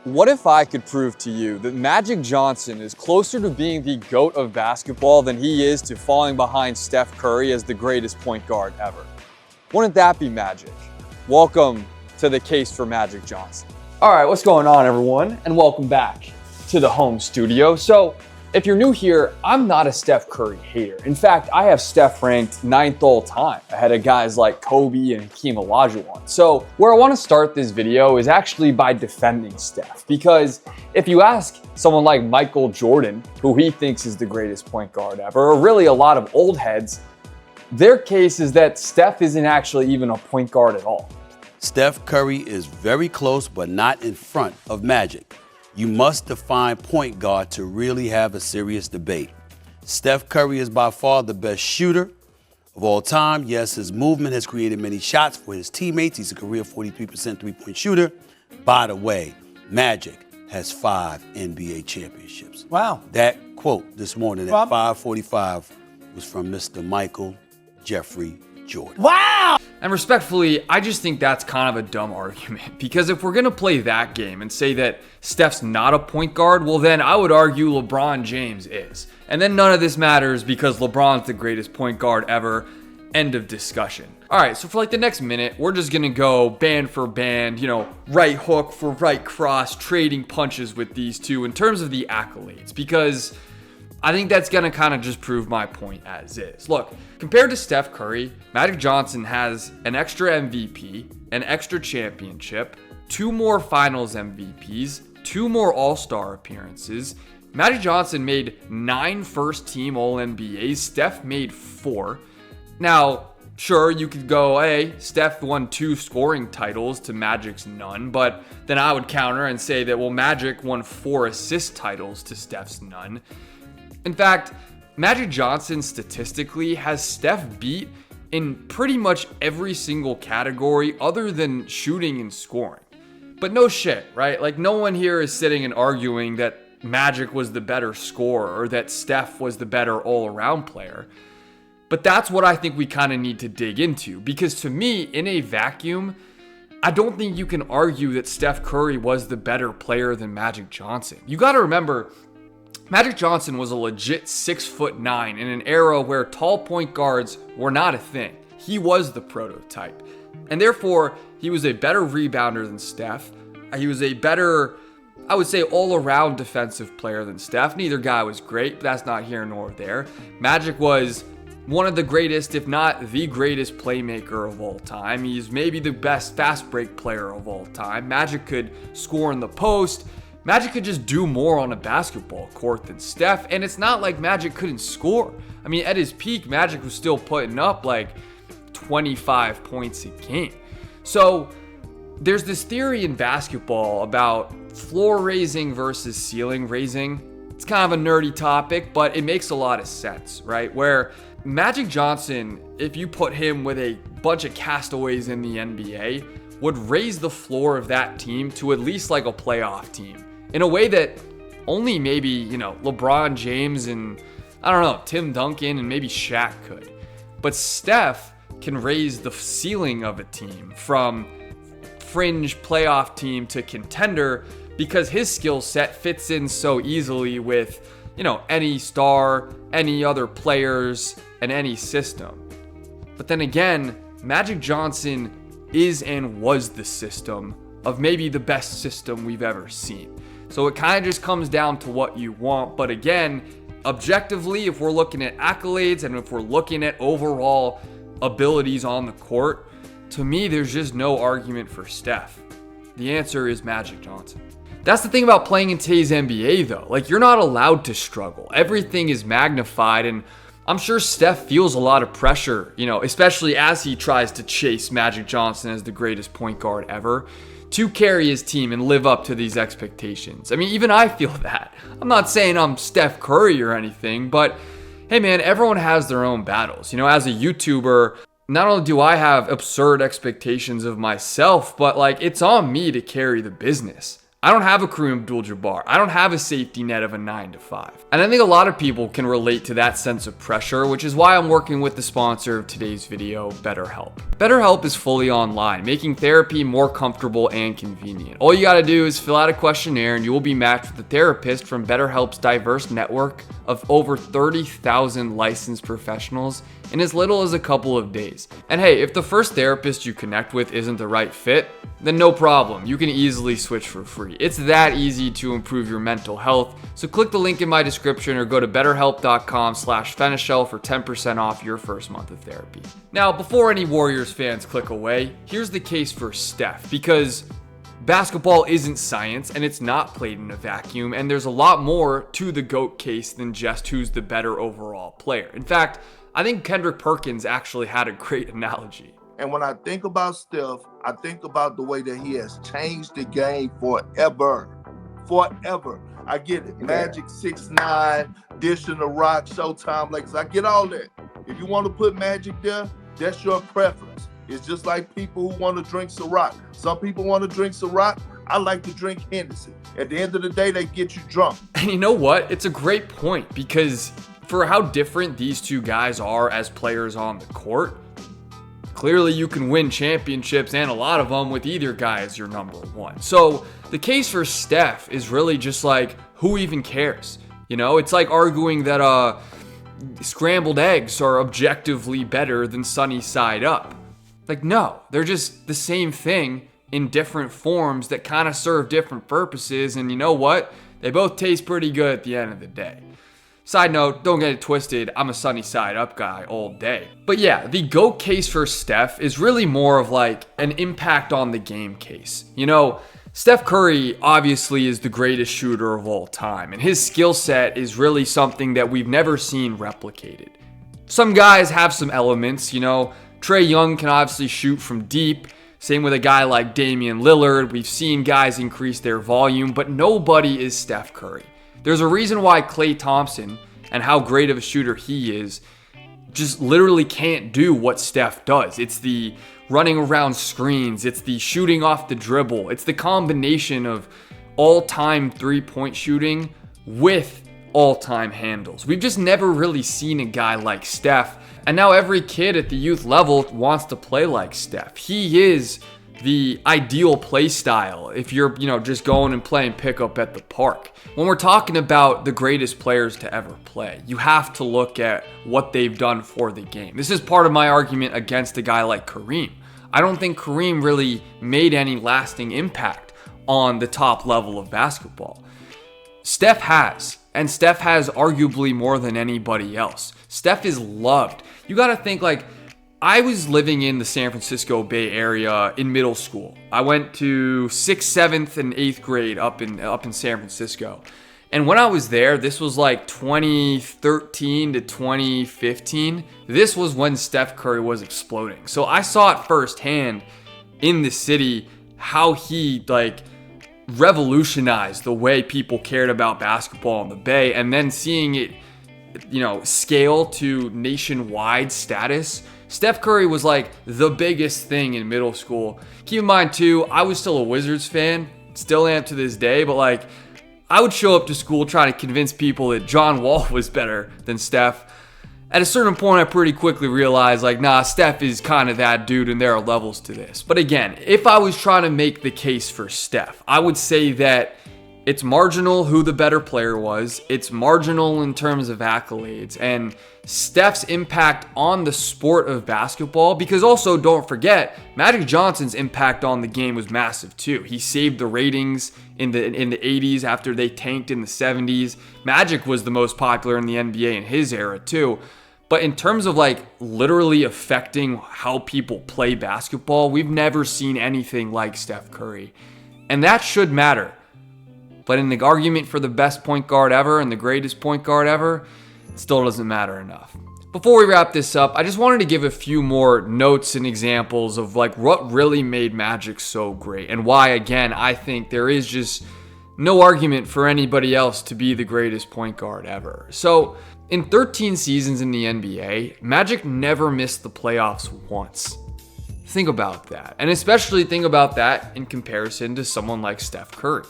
What if I could prove to you that Magic Johnson is closer to being the GOAT of basketball than he is to falling behind Steph Curry as the greatest point guard ever? Wouldn't that be magic? Welcome to the case for Magic Johnson. All right, what's going on, everyone? And welcome back to the home studio. So if you're new here, I'm not a Steph Curry hater. In fact, I have Steph ranked 9th all time, ahead of guys like Kobe and Hakeem Olajuwon. So where I want to start this video is actually by defending Steph, because if you ask someone like Michael Jordan, who he thinks is the greatest point guard ever, or really a lot of old heads, their case is that Steph isn't actually even a point guard at all. Steph Curry is very close, but not in front of Magic. You must define point guard to really have a serious debate. Steph Curry is by far the best shooter of all time. Yes, his movement has created many shots for his teammates. He's a career 43% three-point shooter. By the way, Magic has 5 NBA championships. Wow. That quote this morning at 5:45 was from Mr. Michael Jeffrey Jordan. Wow! And respectfully, I just think that's kind of a dumb argument, because if we're going to play that game and say that Steph's not a point guard, well then I would argue LeBron James is. And then none of this matters because LeBron's the greatest point guard ever. End of discussion. All right, so for like the next minute, we're just going to go band for band, right hook for right cross, trading punches with these two in terms of the accolades, because I think that's going to kind of just prove my point as is. Look, compared to Steph Curry, Magic Johnson has an extra MVP, an extra championship, 2 more finals MVPs, 2 more All-Star appearances. Magic Johnson made 9 first-team All-NBAs. Steph made 4. Now, sure, you could go, hey, Steph won 2 scoring titles to Magic's none, but then I would counter and say that, well, Magic won 4 assist titles to Steph's none. In fact, Magic Johnson statistically has Steph beat in pretty much every single category other than shooting and scoring. But no shit, right? Like, no one here is sitting and arguing that Magic was the better scorer or that Steph was the better all-around player. But that's what I think we kind of need to dig into, because to me, in a vacuum, I don't think you can argue that Steph Curry was the better player than Magic Johnson. You got to remember, Magic Johnson was a legit 6'9" in an era where tall point guards were not a thing. He was the prototype. And therefore, he was a better rebounder than Steph. He was a better, I would say, all-around defensive player than Steph. Neither guy was great, but that's not here nor there. Magic was one of the greatest, if not the greatest playmaker of all time. He's maybe the best fast break player of all time. Magic could score in the post. Magic could just do more on a basketball court than Steph, and it's not like Magic couldn't score. I mean, at his peak, Magic was still putting up like 25 points a game. So there's this theory in basketball about floor raising versus ceiling raising. It's kind of a nerdy topic, but it makes a lot of sense, right? Where Magic Johnson, if you put him with a bunch of castaways in the NBA, would raise the floor of that team to at least like a playoff team, in a way that only maybe, LeBron James and, I don't know, Tim Duncan and maybe Shaq could. But Steph can raise the ceiling of a team from fringe playoff team to contender because his skill set fits in so easily with, any star, any other players, and any system. But then again, Magic Johnson is and was the system of maybe the best system we've ever seen. So it kind of just comes down to what you want. But again, objectively, if we're looking at accolades and if we're looking at overall abilities on the court, to me, there's just no argument for Steph. The answer is Magic Johnson. That's the thing about playing in today's NBA, though. Like, you're not allowed to struggle. Everything is magnified, and I'm sure Steph feels a lot of pressure, especially as he tries to chase Magic Johnson as the greatest point guard ever, to carry his team and live up to these expectations. I mean, even I feel that. I'm not saying I'm Steph Curry or anything, but hey man, everyone has their own battles. As a YouTuber, not only do I have absurd expectations of myself, but like, it's on me to carry the business. I don't have a Kareem Abdul-Jabbar. I don't have a safety net of a 9 to 5. And I think a lot of people can relate to that sense of pressure, which is why I'm working with the sponsor of today's video, BetterHelp. BetterHelp is fully online, making therapy more comfortable and convenient. All you gotta do is fill out a questionnaire and you will be matched with a therapist from BetterHelp's diverse network of over 30,000 licensed professionals in as little as a couple of days. And hey, if the first therapist you connect with isn't the right fit, then no problem. You can easily switch for free. It's that easy to improve your mental health. So click the link in my description or go to betterhelp.com/Fenichel for 10% off your first month of therapy. Now, before any Warriors fans click away, here's the case for Steph, because basketball isn't science and it's not played in a vacuum, and there's a lot more to the GOAT case than just who's the better overall player. In fact, I think Kendrick Perkins actually had a great analogy. And when I think about Steph, I think about the way that he has changed the game forever. Forever. I get it. Magic 6'9", dishing the rock, Showtime Lakers. I get all that. If you want to put Magic there, that's your preference. It's just like people who want to drink Ciroc. Some people want to drink Ciroc. I like to drink Hennessy. At the end of the day, they get you drunk. And you know what? It's a great point, because for how different these two guys are as players on the court, clearly you can win championships, and a lot of them, with either guy as your number one. So the case for Steph is really just like, who even cares? You know, it's like arguing that scrambled eggs are objectively better than sunny side up. Like, no, they're just the same thing in different forms that kind of serve different purposes. And you know what? They both taste pretty good at the end of the day. Side note, don't get it twisted, I'm a sunny side up guy all day. But yeah, the GOAT case for Steph is really more of like an impact on the game case. You know, Steph Curry obviously is the greatest shooter of all time, and his skill set is really something that we've never seen replicated. Some guys have some elements, you know, Trae Young can obviously shoot from deep. Same with a guy like Damian Lillard. We've seen guys increase their volume, but nobody is Steph Curry. There's a reason why Klay Thompson, and how great of a shooter he is, just literally can't do what Steph does. It's the running around screens. It's the shooting off the dribble. It's the combination of all-time three-point shooting with all-time handles. We've just never really seen a guy like Steph. And now every kid at the youth level wants to play like Steph. He is the ideal play style if you're, just going and playing pickup at the park. When we're talking about the greatest players to ever play, you have to look at what they've done for the game. This is part of my argument against a guy like Kareem. I don't think Kareem really made any lasting impact on the top level of basketball. Steph has, and Steph has arguably more than anybody else. Steph is loved. You got to think, like, I was living in the San Francisco Bay Area in middle school. I went to 6th, 7th, and 8th grade up in San Francisco. And when I was there, this was like 2013 to 2015. This was when Steph Curry was exploding. So I saw it firsthand in the city how he revolutionized the way people cared about basketball in the Bay, and then seeing it, scale to nationwide status. Steph Curry was like the biggest thing in middle school. Keep in mind too, I was still a Wizards fan, still am to this day, but I would show up to school trying to convince people that John Wall was better than Steph. At a certain point, I pretty quickly realized Steph is kind of that dude, and there are levels to this. But again, if I was trying to make the case for Steph, I would say that it's marginal who the better player was. It's marginal in terms of accolades, and Steph's impact on the sport of basketball, because also don't forget, Magic Johnson's impact on the game was massive too. He saved the ratings in the 80s after they tanked in the 70s. Magic was the most popular in the NBA in his era too. But in terms of literally affecting how people play basketball, we've never seen anything like Steph Curry. And that should matter. But in the argument for the best point guard ever and the greatest point guard ever, it still doesn't matter enough. Before we wrap this up, I just wanted to give a few more notes and examples of what really made Magic so great, and why, again, I think there is just no argument for anybody else to be the greatest point guard ever. So in 13 seasons in the NBA, Magic never missed the playoffs once. Think about that. And especially think about that in comparison to someone like Steph Curry.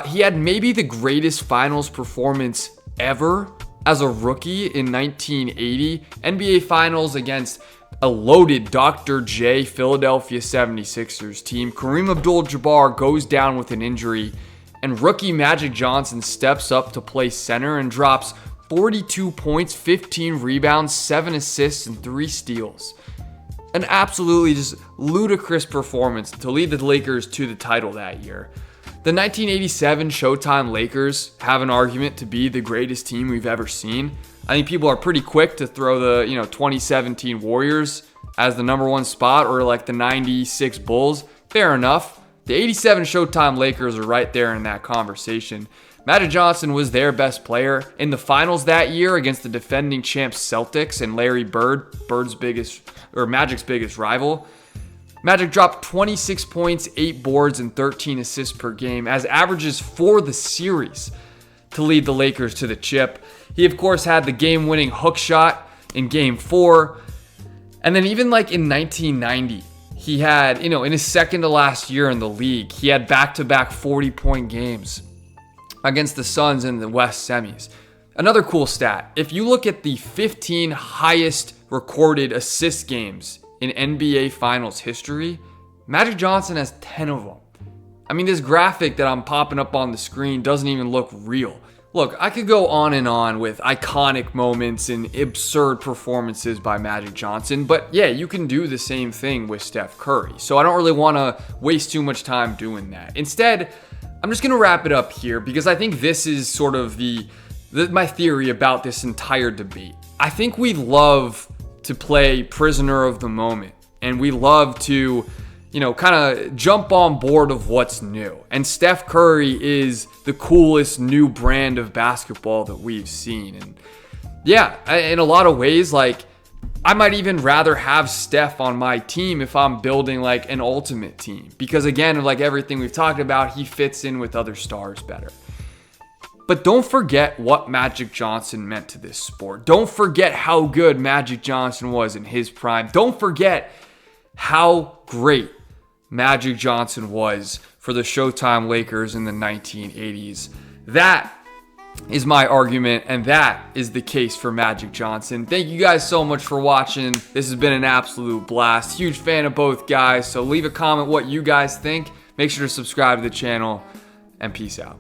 He had maybe the greatest finals performance ever as a rookie in 1980. NBA Finals against a loaded Dr. J Philadelphia 76ers team. Kareem Abdul-Jabbar goes down with an injury, and rookie Magic Johnson steps up to play center and drops 42 points, 15 rebounds, 7 assists, and 3 steals. An absolutely just ludicrous performance to lead the Lakers to the title that year. The 1987 Showtime Lakers have an argument to be the greatest team we've ever seen. I think people are pretty quick to throw the 2017 Warriors as the number one spot, or like the 96 Bulls. Fair enough. The 87 Showtime Lakers are right there in that conversation. Magic Johnson was their best player in the finals that year against the defending champs Celtics and Larry Bird, Magic's biggest rival. Magic dropped 26 points, 8 boards, and 13 assists per game as averages for the series to lead the Lakers to the chip. He, of course, had the game-winning hook shot in Game 4. And then even like in 1990, he had, in his second to last year in the league, he had back-to-back 40-point games against the Suns in the West semis. Another cool stat, if you look at the 15 highest recorded assist games in NBA Finals history, Magic Johnson has 10 of them. I mean, this graphic that I'm popping up on the screen doesn't even look real. Look, I could go on and on with iconic moments and absurd performances by Magic Johnson, but yeah, you can do the same thing with Steph Curry. So I don't really want to waste too much time doing that. Instead, I'm just going to wrap it up here because I think this is sort of my theory about this entire debate. I think we love to play prisoner of the moment, and we love to kind of jump on board of what's new. And Steph Curry is the coolest new brand of basketball that we've seen. And yeah, in a lot of ways, like, I might even rather have Steph on my team if I'm building like an ultimate team. Because again, like everything we've talked about, he fits in with other stars better. But don't forget what Magic Johnson meant to this sport. Don't forget how good Magic Johnson was in his prime. Don't forget how great Magic Johnson was for the Showtime Lakers in the 1980s. That is my argument, and that is the case for Magic Johnson. Thank you guys so much for watching. This has been an absolute blast. Huge fan of both guys, so leave a comment what you guys think. Make sure to subscribe to the channel, and peace out.